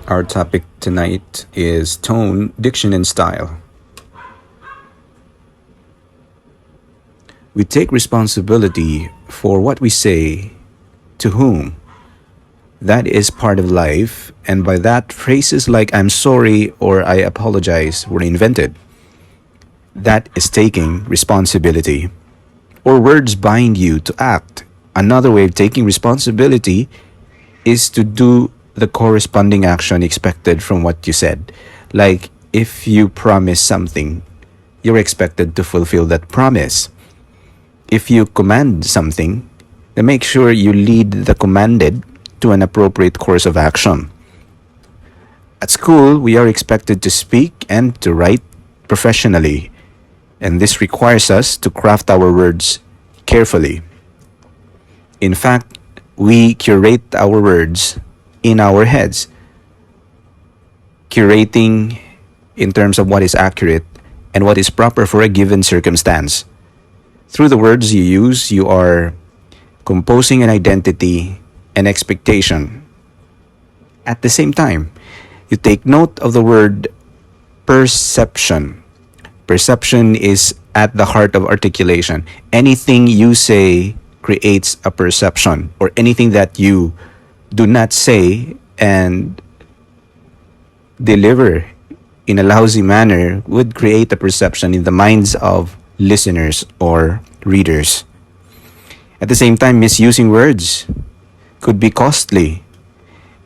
Our topic tonight is tone, diction, and style. We take responsibility for what we say to whom. That is part of life, and by that, phrases like I'm sorry or I apologize were invented. That is taking responsibility. Or words bind you to act. Another way of taking responsibility is to do the corresponding action expected from what you said. Like if you promise something, you're expected to fulfill that promise. If you command something, then make sure you lead the commanded to an appropriate course of action. At school, we are expected to speak and to write professionally, and this requires us to craft our words carefully. In fact, we curate our words in our heads, curating in terms of what is accurate and what is proper for a given circumstance. Through the words you use, you are composing an identity and expectation. At the same time, you take note of the word perception. Perception is at the heart of articulation. Anything you say creates a perception, or anything that you do not say and deliver in a lousy manner would create a perception in the minds of listeners or readers. At the same time, misusing words could be costly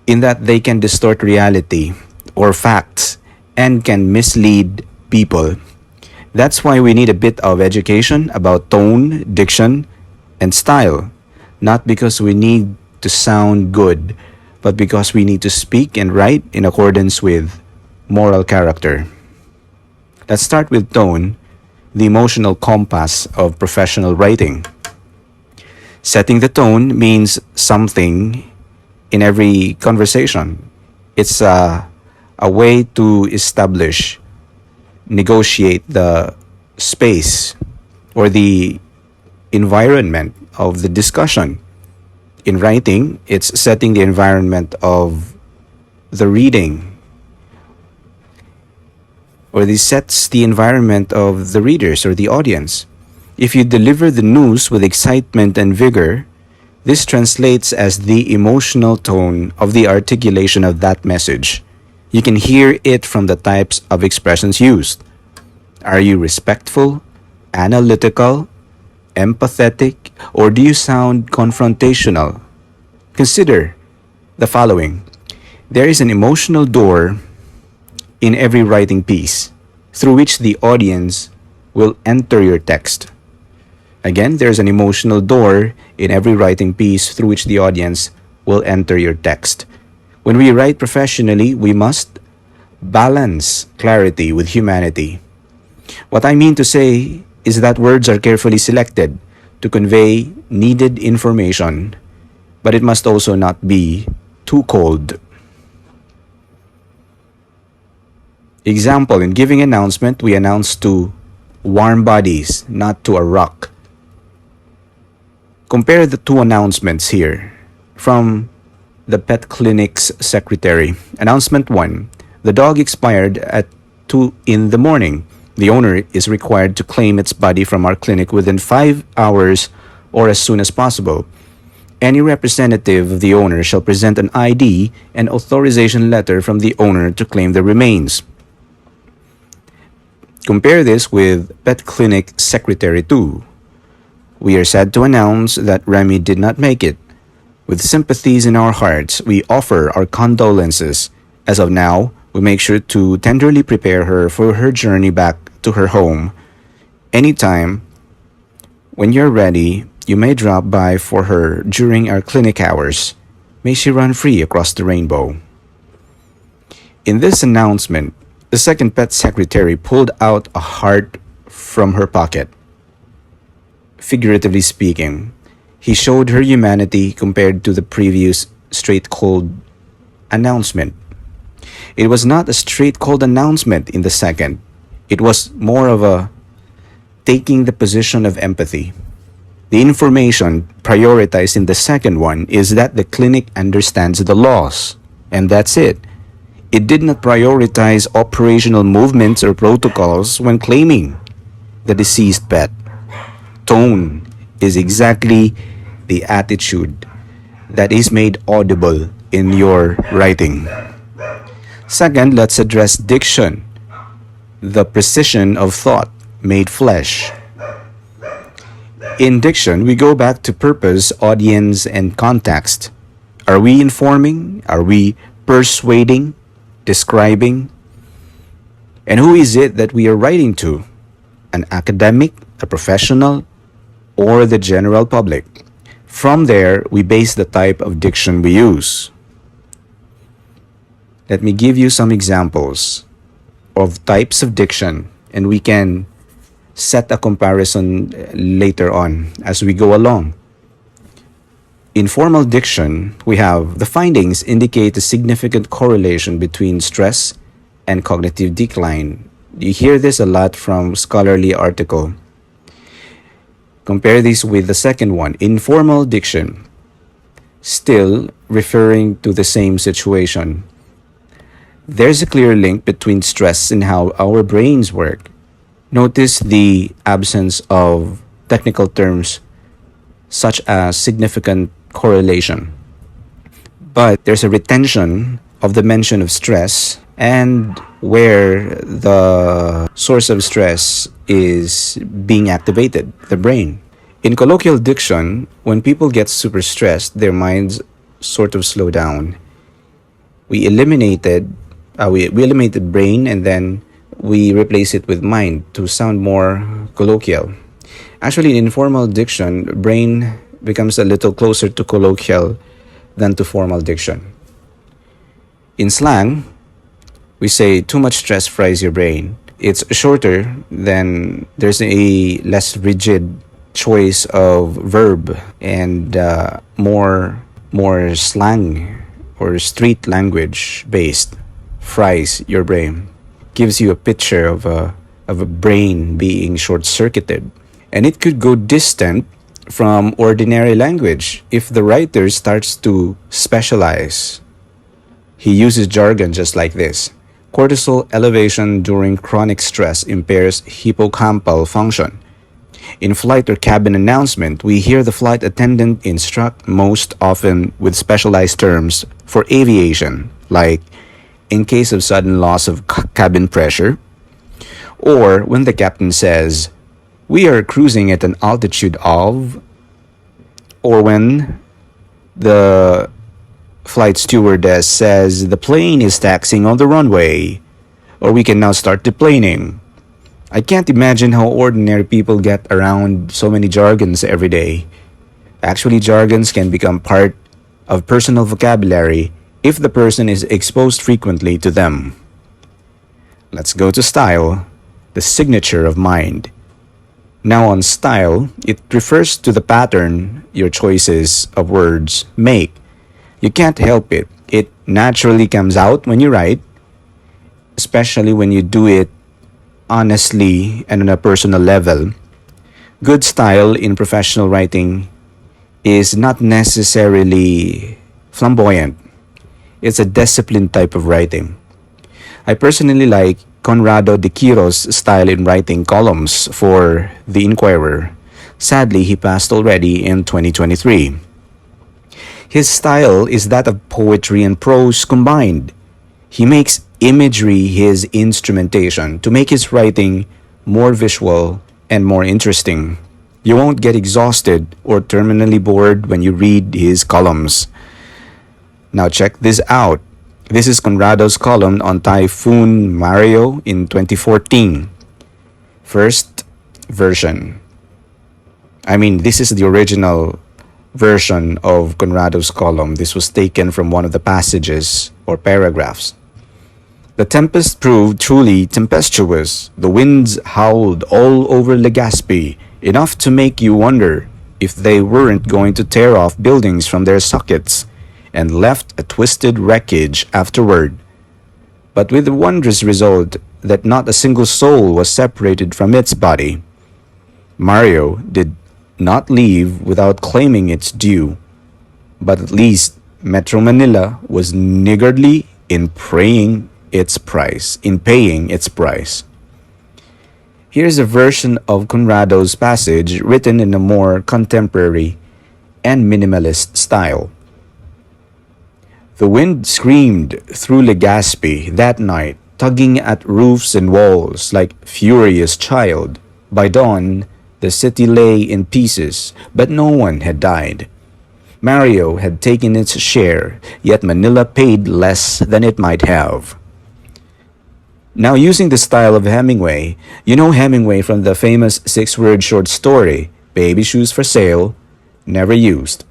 in that they can distort reality or facts and can mislead people. That's why we need a bit of education about tone, diction, and style. Not because we need to sound good, but because we need to speak and write in accordance with moral character. Let's start with tone, the emotional compass of professional writing. Setting the tone means something in every conversation. It's a way to establish, negotiate the space or the environment of the discussion. In writing, it's setting the environment of the reading, or this sets the environment of the readers or the audience. If you deliver the news with excitement and vigor, this translates as the emotional tone of the articulation of that message. You can hear it from the types of expressions used. Are you respectful, analytical, empathetic, or do you sound confrontational? Consider the following. There is an emotional door in every writing piece through which the audience will enter your text. Again, there's an emotional door in every writing piece through which the audience will enter your text. When we write professionally, we must balance clarity with humanity. What I mean to say is that words are carefully selected to convey needed information, but it must also not be too cold. Example, in giving announcement, we announce to warm bodies, not to a rock. Compare the two announcements here from the pet clinic's secretary. Announcement 1. The dog expired at 2 in the morning. The owner is required to claim its body from our clinic within 5 hours or as soon as possible. Any representative of the owner shall present an ID and authorization letter from the owner to claim the remains. Compare this with Pet Clinic Secretary 2. We are sad to announce that Remy did not make it. With sympathies in our hearts, we offer our condolences. As of now, we make sure to tenderly prepare her for her journey back to her home. Anytime, when you're ready, you may drop by for her during our clinic hours. May she run free across the rainbow. In this announcement, the second pet secretary pulled out a heart from her pocket. Figuratively speaking, he showed her humanity compared to the previous straight cold announcement. It was not a straight cold announcement in the second. It was more of a taking the position of empathy. The information prioritized in the second one is that the clinic understands the laws, and that's it. It did not prioritize operational movements or protocols when claiming the deceased pet. Tone is exactly the attitude that is made audible in your writing. Second, let's address diction, the precision of thought made flesh. In diction, we go back to purpose, audience, and context. Are we informing? Are we persuading? Describing? And who is it that we are writing to? An academic, a professional, or the general public? From there, we base the type of diction we use. Let me give you some examples of types of diction, and we can set a comparison later on as we go along. In formal diction, we have the findings indicate a significant correlation between stress and cognitive decline. You hear this a lot from scholarly article. Compare this with the second one, informal diction, still referring to the same situation. There's a clear link between stress and how our brains work. Notice the absence of technical terms such as significant correlation. But there's a retention of the mention of stress and where the source of stress is being activated, the brain. In colloquial diction, when people get super stressed, their minds sort of slow down. We eliminated brain and then we replace it with mind to sound more colloquial. Actually, in informal diction, brain becomes a little closer to colloquial than to formal diction. In slang, we say too much stress fries your brain. It's shorter, then there's a less rigid choice of verb and more slang or street language based. Fries your brain, gives you a picture of a brain being short-circuited. And it could go distant from ordinary language if the writer starts to specialize. He uses jargon just like this. Cortisol elevation during chronic stress impairs hippocampal function. In flight or cabin announcement, we hear the flight attendant instruct most often with specialized terms for aviation, like in case of sudden loss of cabin pressure, or when the captain says, "We are cruising at an altitude of," or when the flight stewardess says, "The plane is taxiing on the runway," or "We can now start deplaning." I can't imagine how ordinary people get around so many jargons every day. Actually, jargons can become part of personal vocabulary if the person is exposed frequently to them. Let's go to style, the signature of mind. Now on style, it refers to the pattern your choices of words make. You can't help it. It naturally comes out when you write, especially when you do it honestly and on a personal level. Good style in professional writing is not necessarily flamboyant. It's a disciplined type of writing. I personally like Conrado de Quiro's style in writing columns for The Inquirer. Sadly, he passed already in 2023. His style is that of poetry and prose combined. He makes imagery his instrumentation to make his writing more visual and more interesting. You won't get exhausted or terminally bored when you read his columns. Now check this out. This is Conrado's column on Typhoon Mario in 2014. First version. This is the original version of Conrado's column. This was taken from one of the passages or paragraphs. The tempest proved truly tempestuous. The winds howled all over Legazpi, enough to make you wonder if they weren't going to tear off buildings from their sockets and left a twisted wreckage afterward. But with the wondrous result that not a single soul was separated from its body. Mario did not leave without claiming its due, but at least Metro Manila was niggardly in praying its price, in paying its price. Here's a version of Conrado's passage written in a more contemporary and minimalist style. The wind screamed through Legazpi that night, tugging at roofs and walls like furious child. By dawn, the city lay in pieces, but no one had died. Mario had taken its share, yet Manila paid less than it might have. Now, using the style of Hemingway, you know Hemingway from the famous six-word short story, Baby Shoes for Sale, Never Used.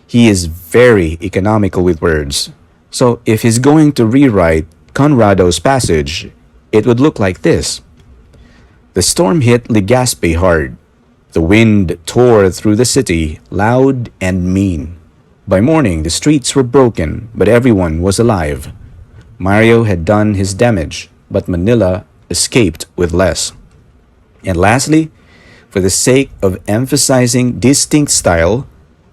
He is very economical with words. So if he's going to rewrite Conrado's passage, it would look like this. The storm hit Legazpi hard. The wind tore through the city, loud and mean. By morning, the streets were broken, but everyone was alive. Mario had done his damage, but Manila escaped with less. And lastly, for the sake of emphasizing distinct style,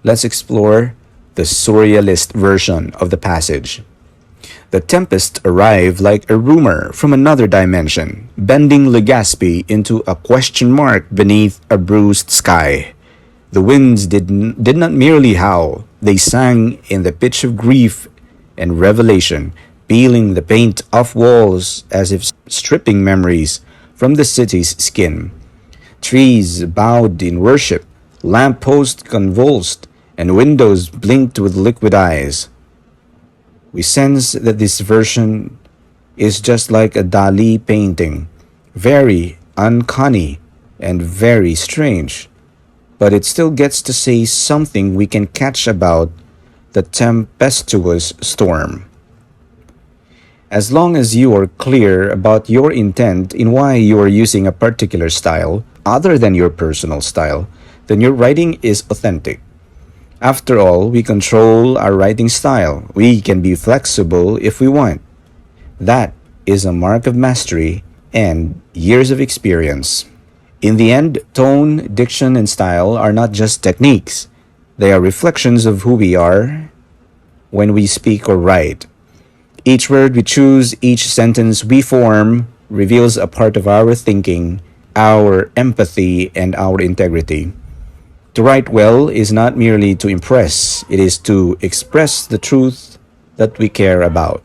let's explore the surrealist version of the passage. The tempest arrived like a rumor from another dimension, bending Legazpi into a question mark beneath a bruised sky. The winds did not merely howl, they sang in the pitch of grief and revelation, peeling the paint off walls as if stripping memories from the city's skin. Trees bowed in worship, lampposts convulsed, and windows blinked with liquid eyes. We sense that this version is just like a Dali painting, very uncanny and very strange, but it still gets to say something we can catch about the tempestuous storm. As long as you are clear about your intent in why you are using a particular style, other than your personal style, then your writing is authentic. After all, we control our writing style. We can be flexible if we want. That is a mark of mastery and years of experience. In the end, tone, diction, and style are not just techniques. They are reflections of who we are when we speak or write. Each word we choose, each sentence we form, reveals a part of our thinking, our empathy, and our integrity. To write well is not merely to impress, it is to express the truth that we care about.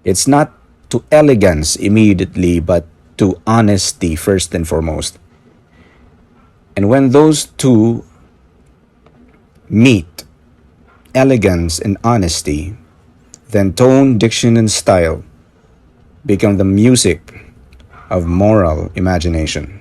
It's not to elegance immediately, but to honesty first and foremost. And when those two meet, elegance and honesty, then tone, diction, and style become the music of moral imagination.